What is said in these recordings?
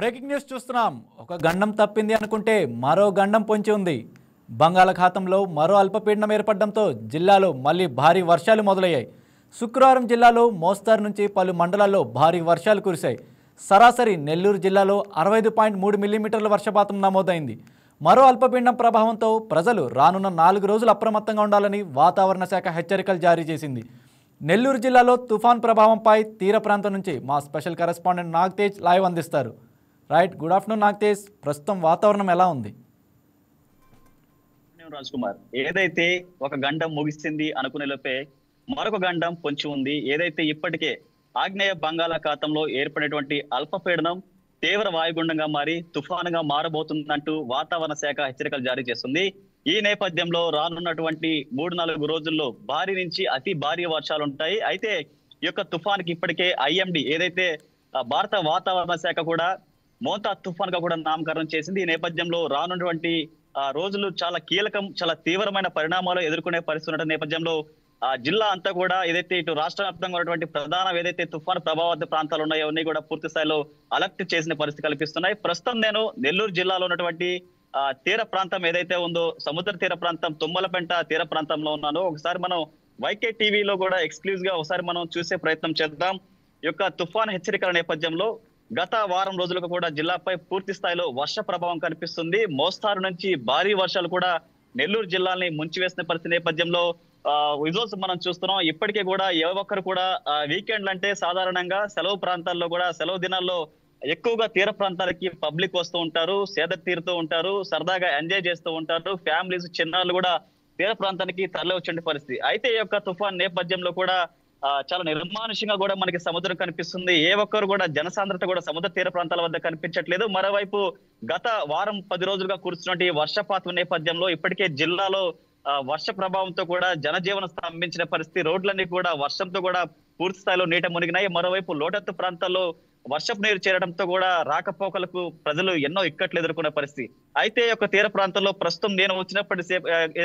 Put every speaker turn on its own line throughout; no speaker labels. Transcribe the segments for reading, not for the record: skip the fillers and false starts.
Breaking news చూస్తున్నాం. ఒక గండం తప్పింది అనుకుంటే మరో గండం పొంచి ఉంది. బంగాళాఖాతంలో మరో అల్పపీడనం ఏర్పడడంతో జిల్లాలో మళ్ళీ భారీ వర్షాలు మొదలయ్యాయి. శుక్రవారం జిల్లాలో మోస్తరు నుంచి పలు మండలాల్లో భారీ వర్షాలు కురిశాయి. సరాసరి నెల్లూరు జిల్లాలో 65.3 మిల్లీమీటర్ల వర్షపాతం నమోదైంది. మరో అల్పపీడనం ప్రభావంతో ప్రజలు రానున్న 4 రోజులు అప్రమత్తంగా ఉండాలని వాతావరణ శాఖ హెచ్చరికలు జారీ చేసింది. నెల్లూరు జిల్లాలో తుఫాన్ ప్రభావంపై తీర ప్రాంతం నుంచి మా స్పెషల్ కరెస్పాండెంట్ నాగతేజ్ లైవ్ అందిస్తారు. Right, good afternoon Nagatej. ప్రస్తుతం వాతావరణం ఎలా ఉంది?
రాజ్ కుమార్, ఏదైతే ఒక గండం ముగిసింది అనుకునే లోపే మరొక గండం పొంచి ఉంది. ఏదైతే ఇప్పటికే ఆగ్నేయ బంగాళాఖాతంలో ఏర్పడినటువంటి అల్పపీడనం తీవ్ర వాయుగుండంగా మారి తుఫానుగా మారబోతుందంటూ వాతావరణ శాఖ హెచ్చరికలు జారీ చేస్తుంది. ఈ నేపథ్యంలో రానున్నటువంటి 3-4 రోజుల్లో భారీ నుంచి అతి భారీ వర్షాలు ఉంటాయి. అయితే ఈ యొక్క తుఫాన్కి ఇప్పటికే ఐఎండి ఏదైతే భారత వాతావరణ శాఖ కూడా మోంతా తుఫాన్ గా కూడా నామకరణం చేసింది. ఈ నేపథ్యంలో రానున్నటువంటి రోజులు చాలా కీలకం, చాలా తీవ్రమైన పరిణామాలు ఎదుర్కొనే పరిస్థితి ఉన్న నేపథ్యంలో జిల్లా అంతా కూడా ఏదైతే ఇటు రాష్ట్ర వ్యాప్తంగా ఉన్నటువంటి ప్రధాన ఏదైతే తుఫాను ప్రభావిత ప్రాంతాలు ఉన్నాయో అన్ని కూడా పూర్తి స్థాయిలో అలర్ట్ చేసిన పరిస్థితి కల్పిస్తున్నాయి. ప్రస్తుతం నేను నెల్లూరు జిల్లాలో ఉన్నటువంటి తీర ప్రాంతం ఏదైతే ఉందో సముద్ర తీర ప్రాంతం తుమ్మలపెంట తీర ప్రాంతంలో ఉన్నాను. ఒకసారి మనం వైకే టీవీలో కూడా ఎక్స్క్లూజివ్ గా ఒకసారి మనం చూసే ప్రయత్నం చేద్దాం. ఈ యొక్క తుఫాను హెచ్చరికల నేపథ్యంలో గత వారం రోజులకు కూడా జిల్లాపై పూర్తి స్థాయిలో వర్ష ప్రభావం కనిపిస్తుంది. మోస్తారు నుంచి భారీ వర్షాలు కూడా నెల్లూరు జిల్లాని ముంచివేసిన పరిస్థితి నేపథ్యంలో విజువల్స్ మనం చూస్తున్నాం. ఇప్పటికే కూడా ఏ ఒక్కరు కూడా వీకెండ్లు అంటే సాధారణంగా సెలవు ప్రాంతాల్లో కూడా సెలవు దినాల్లో ఎక్కువగా తీర ప్రాంతాలకి పబ్లిక్ వస్తూ ఉంటారు, సేద తీరుతూ ఉంటారు, సరదాగా ఎంజాయ్ చేస్తూ ఉంటారు. ఫ్యామిలీస్ చిన్నారులు కూడా తీర ప్రాంతానికి తరలి వచ్చే పరిస్థితి. అయితే ఈ యొక్క తుఫాన్ నేపథ్యంలో కూడా చాలా నిర్మానుష్యంగా కూడా మనకి సముద్రం కనిపిస్తుంది. ఏ ఒక్కరు కూడా జనసాంద్రత కూడా సముద్ర తీర ప్రాంతాల వద్ద కనిపించట్లేదు. మరోవైపు గత వారం 10 రోజులుగా కురుస్తున్నటువంటి వర్షపాతం నేపథ్యంలో ఇప్పటికే జిల్లాలో వర్ష ప్రభావంతో కూడా జనజీవనం స్తంభించిన పరిస్థితి. రోడ్లన్నీ కూడా వర్షంతో కూడా పూర్తి స్థాయిలో నీట మునిగినాయి. మరోవైపు లోతట్టు ప్రాంతాల్లో వర్షపు నీరు చేరడంతో కూడా రాకపోకలకు ప్రజలు ఎన్నో ఇక్కట్లు ఎదుర్కొనే పరిస్థితి. అయితే ఒక తీర ప్రాంతంలో ప్రస్తుతం నేను వచ్చినప్పటి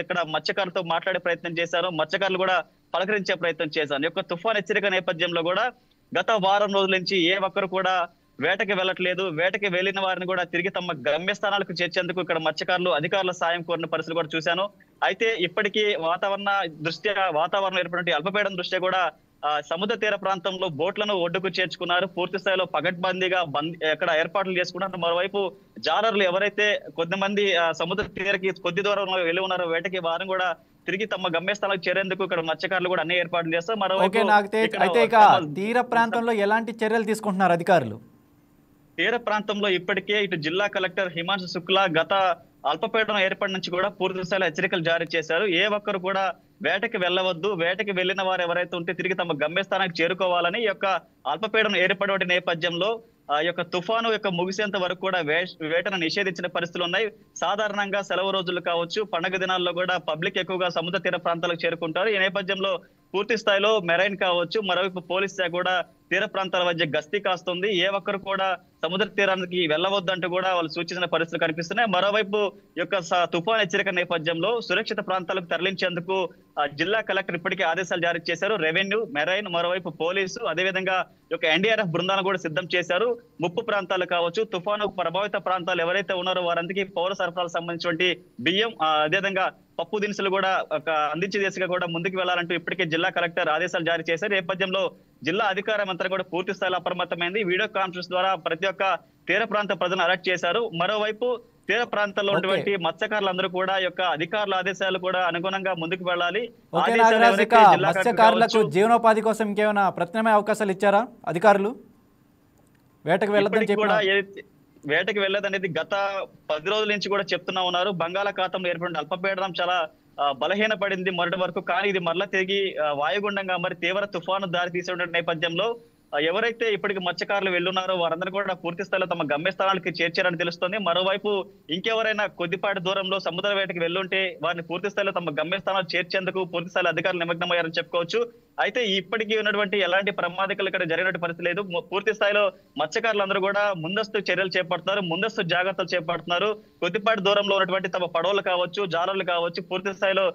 ఇక్కడ మత్స్యకారులతో మాట్లాడే ప్రయత్నం చేశాను. మత్స్యకారులు కూడా పలకరించే ప్రయత్నం చేశాను. ఈ యొక్క తుఫాన్ హెచ్చరిక నేపథ్యంలో కూడా గత వారం రోజుల నుంచి ఏ ఒక్కరు కూడా వేటకి వెళ్ళట్లేదు. వేటకి వెళ్లిన వారిని కూడా తిరిగి తమ గమ్యస్థానాలకు చేర్చేందుకు ఇక్కడ మత్స్యకారులు అధికారుల సాయం కోరిన పరిస్థితులు కూడా చూశాను. అయితే ఇప్పటికీ వాతావరణం ఏర్పడిన అల్పపీడనం దృష్ట్యా కూడా సముద్ర తీర ప్రాంతంలో బోట్లను ఒడ్డుకు చేర్చుకున్నారు. పూర్తి స్థాయిలో పగడ్బందీగా ఎక్కడ ఏర్పాట్లు చేసుకున్నారు. మరోవైపు జాలర్లు ఎవరైతే కొద్దిమంది సముద్ర తీరకి కొద్ది దూరం వెళ్ళి ఉన్నారో వేటకి వారిని కూడా తిరిగి తమ గమ్యస్థానాలకు చేరేందుకు ఇక్కడ మత్స్యకారులు కూడా అన్ని ఏర్పాట్లు చేస్తారు.
మరోవైపు తీర ప్రాంతంలో ఎలాంటి చర్యలు తీసుకుంటున్నారు అధికారులు?
తీర ప్రాంతంలో ఇప్పటికే ఇటు జిల్లా కలెక్టర్ హిమాంశు శుక్లా గత అల్పపీడనం ఏర్పడి నుంచి కూడా పూర్తి స్థాయిలో హెచ్చరికలు జారీ చేశారు. ఏ ఒక్కరు కూడా వేటకి వెళ్ళవద్దు, వేటకి వెళ్లిన వారు ఎవరైతే ఉంటే తిరిగి తమ గమ్యస్థానానికి చేరుకోవాలని ఈ యొక్క అల్పపీడనం ఏర్పడే నేపథ్యంలో ఈ యొక్క తుఫాను యొక్క ముగిసేంత వరకు కూడా వేటను నిషేధించిన పరిస్థితులు ఉన్నాయి. సాధారణంగా సెలవు రోజులు కావచ్చు, పండుగ దినాల్లో కూడా పబ్లిక్ ఎక్కువగా సముద్ర తీర ప్రాంతాలకు చేరుకుంటారు. ఈ నేపథ్యంలో పూర్తి స్థాయిలో మెరైన్ కావచ్చు, మరోవైపు పోలీస్ శాఖ కూడా తీర ప్రాంతాల మధ్య గస్తీ కాస్తుంది. ఏ ఒక్కరు కూడా సముద్ర తీరానికి వెళ్ళవద్దంటూ కూడా వాళ్ళు సూచించిన పరిస్థితులు కనిపిస్తున్నాయి. మరోవైపు యొక్క తుఫాన్ హెచ్చరిక నేపథ్యంలో సురక్షిత ప్రాంతాలకు తరలించేందుకు జిల్లా కలెక్టర్ ఇప్పటికే ఆదేశాలు జారీ చేశారు. రెవెన్యూ, మెరైన్, మరోవైపు పోలీసు, అదేవిధంగా యొక్క ఎన్డీఆర్ఎఫ్ బృందాలను కూడా సిద్ధం చేశారు. ముప్పు ప్రాంతాలు కావచ్చు, తుఫాను ప్రభావిత ప్రాంతాలు ఎవరైతే ఉన్నారో వారందరికీ పౌర సరఫరాలకు సంబంధించినటువంటి బియ్యం, అదేవిధంగా పప్పు దినుసులు కూడా అందించే దిశగా కూడా ముందుకు వెళ్లాలంటూ ఇప్పటికే జిల్లా కలెక్టర్ ఆదేశాలు జారీ చేశారు. నేపథ్యంలో జిల్లా అధికారం అంతా కూడా పూర్తి స్థాయిలో అప్రమత్తమైంది. వీడియో కాన్ఫరెన్స్ ద్వారా ప్రతి ఒక్క తీర ప్రాంత ప్రజలను అలర్ట్ చేశారు. మరోవైపు తీర ప్రాంతాల్లో ఉన్నటువంటి మత్స్యకారులందరూ కూడా యొక్క అధికారుల ఆదేశాలు కూడా అనుగుణంగా ముందుకు వెళ్ళాలి.
మత్స్యకారులకు జీవనోపాధి కోసం ఇంకేమైనా ప్రత్యామ్నాయ అవకాశాలు ఇచ్చారా అధికారులు? వేటకు వెళ్ళదని
కూడా వేటకి వెళ్ళదనేది గత 10 రోజుల నుంచి కూడా చెప్తున్నా ఉన్నారు. బంగాళాఖాతంలో ఏర్పడిన అల్పపీడనం చాలా బలహీన పడింది మొదటి వరకు, కానీ ఇది మరలా తిరిగి వాయుగుండంగా మరి తీవ్ర తుఫాను దారి తీసే నేపథ్యంలో ఎవరైతే ఇప్పటికి మత్స్యకారులు వెళ్ళున్నారో వారందరూ కూడా పూర్తి స్థాయిలో తమ గమ్యస్థానాలకి చేర్చారని తెలుస్తుంది. మరోవైపు ఇంకెవరైనా కొద్దిపాటి దూరంలో సముద్ర వేటకి వెళ్ళుంటే వారిని పూర్తి స్థాయిలో తమ గమ్యస్థానాలు చేర్చేందుకు పూర్తి స్థాయిలో అధికారులు నిమగ్నమయ్యారని చెప్పుకోవచ్చు. అయితే ఇప్పటికీ ఉన్నటువంటి ఎలాంటి ప్రమాదకాలు ఇక్కడ జరిగినట్టు పరిస్థితి లేదు. పూర్తి స్థాయిలో మత్స్యకారులందరూ కూడా ముందస్తు చర్యలు చేపడుతున్నారు, ముందస్తు జాగ్రత్తలు చేపడుతున్నారు. కొద్దిపాటి దూరంలో ఉన్నటువంటి తమ పడవలు కావచ్చు, జాలర్లు కావచ్చు పూర్తి స్థాయిలో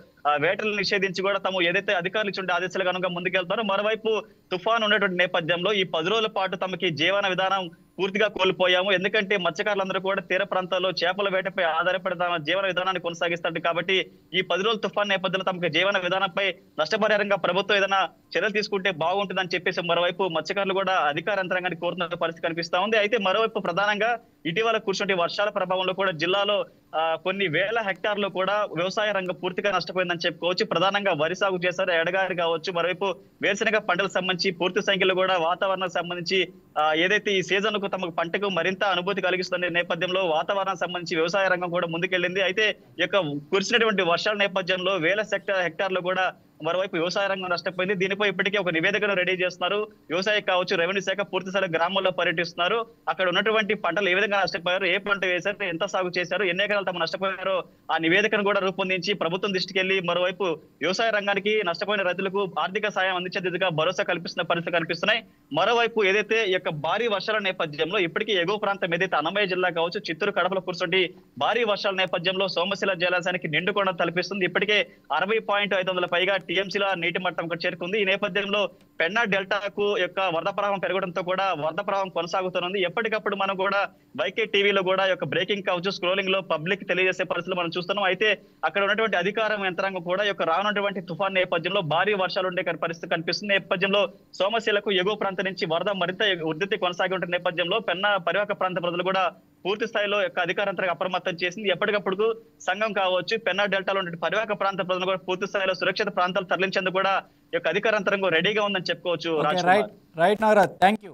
వేటలు నిషేధించి కూడా తమ ఏదైతే అధికారులు ఇచ్చిన ఆదేశాలు కనుక ముందుకెళ్తారో, మరోవైపు తుఫాను ఉన్నటువంటి నేపథ్యంలో ఈ 10 రోజుల పాటు తమకి జీవన విధానం పూర్తిగా కోల్పోయాము. ఎందుకంటే మత్స్యకారులందరూ కూడా తీర ప్రాంతాల్లో చేపల వేటపై ఆధారపడి తమ జీవన విధానాన్ని కొనసాగిస్తారు కాబట్టి ఈ 10 రోజుల తుఫాన్ నేపథ్యంలో తమకు జీవన విధానంపై నష్టపరిహారంగా ప్రభుత్వం ఏదైనా చర్యలు తీసుకుంటే బాగుంటుందని చెప్పేసి మరోవైపు మత్స్యకారులు కూడా అధికార యంత్రాంగాన్ని కోరుతున్న పరిస్థితి కనిపిస్తా ఉంది. అయితే మరోవైపు ప్రధానంగా ఇటీవల కురిసిన వర్షాల ప్రభావంలో కూడా జిల్లాలో కొన్ని వేల హెక్టార్లు కూడా వ్యవసాయ రంగం పూర్తిగా నష్టపోయిందని చెప్పుకోవచ్చు. ప్రధానంగా వరి సాగు చేశారు, ఎడగారి కావచ్చు, మరోవైపు వేరుశనగ పంటలకు సంబంధించి పూర్తి సంఖ్యలో కూడా వాతావరణానికి సంబంధించి ఏదైతే ఈ సీజన్ కు తమకు పంటకు మరింత అనుభూతి కలిగిస్తున్న నేపథ్యంలో వాతావరణానికి సంబంధించి వ్యవసాయ రంగం కూడా ముందుకెళ్లింది. అయితే ఈ యొక్క కురిసినటువంటి వర్షాల నేపథ్యంలో వేల హెక్టార్లు కూడా మరోవైపు వ్యవసాయ రంగం నష్టపోయింది. దీనిపై ఇప్పటికే ఒక నివేదికను రెడీ చేస్తున్నారు. వ్యవసాయ కావచ్చు, రెవెన్యూ శాఖ పూర్తిస్థాయి గ్రామాల్లో పర్యటిస్తున్నారు. అక్కడ ఉన్నటువంటి పంటలు ఏ విధంగా నష్టపోయారు, ఏ పంట వేశారు, ఎంత సాగు చేశారు, ఎన్ని ఎకరాలు తమ నష్టపోయారో ఆ నివేదికను కూడా రూపొందించి ప్రభుత్వం దృష్టికి వెళ్లి మరోవైపు వ్యవసాయ రంగానికి నష్టపోయిన రైతులకు ఆర్థిక సాయం అందించే దిశగా భరోసా కల్పిస్తున్న పరిస్థితి కనిపిస్తున్నాయి. మరోవైపు ఏదైతే ఈ యొక్క భారీ వర్షాల నేపథ్యంలో ఇప్పటికీ ఎగువ ప్రాంతం ఏదైతే అన్నమయ్య జిల్లా కావచ్చు, చిత్తూరు, కడపలో కురిసిన భారీ వర్షాల నేపథ్యంలో సోమశిల జలాశయానికి నిండుకొండ తలపిస్తుంది. ఇప్పటికే 60.500 పైగా టీఎంసీల నీటి మట్టం చేరుకుంది. ఈ నేపథ్యంలో పెన్నా డెల్టాకు యొక్క వరద ప్రవాహం పెరగడంతో కూడా వరద ప్రవాహం కొనసాగుతున్నది. ఎప్పటికప్పుడు మనం కూడా వైకే టీవీలో కూడా యొక్క బ్రేకింగ్ కావచ్చు, స్క్రోలింగ్ లో పబ్లిక్ తెలియజేసే పరిస్థితులు మనం చూస్తున్నాం. అయితే అక్కడ ఉన్నటువంటి అధికారం యంత్రాంగం కూడా యొక్క రానున్నటువంటి తుఫాన్ నేపథ్యంలో భారీ వర్షాలు ఉండే పరిస్థితి కనిపిస్తుంది. నేపథ్యంలో సోమశిలకు ఎగువ ప్రాంతం నుంచి వరద మరింత ఉధృతి కొనసాగి ఉంటున్న నేపథ్యంలో పెన్నా పరివాహక ప్రాంత ప్రజలు కూడా పూర్తి స్థాయిలో యొక్క అధికారంతరంగా అప్రమత్తం చేసింది. ఎప్పటికప్పుడు సంఘం కావచ్చు, పెన్నా డెల్టాలో ఉండే పరివాహక ప్రాంత ప్రజలు కూడా పూర్తి స్థాయిలో సురక్షిత ప్రాంతాలు తరలించేందుకు కూడా యొక్క అధికారంతరంగా రెడీగా ఉందని చెప్పుకోవచ్చు.
Right Nagaraj, thank you.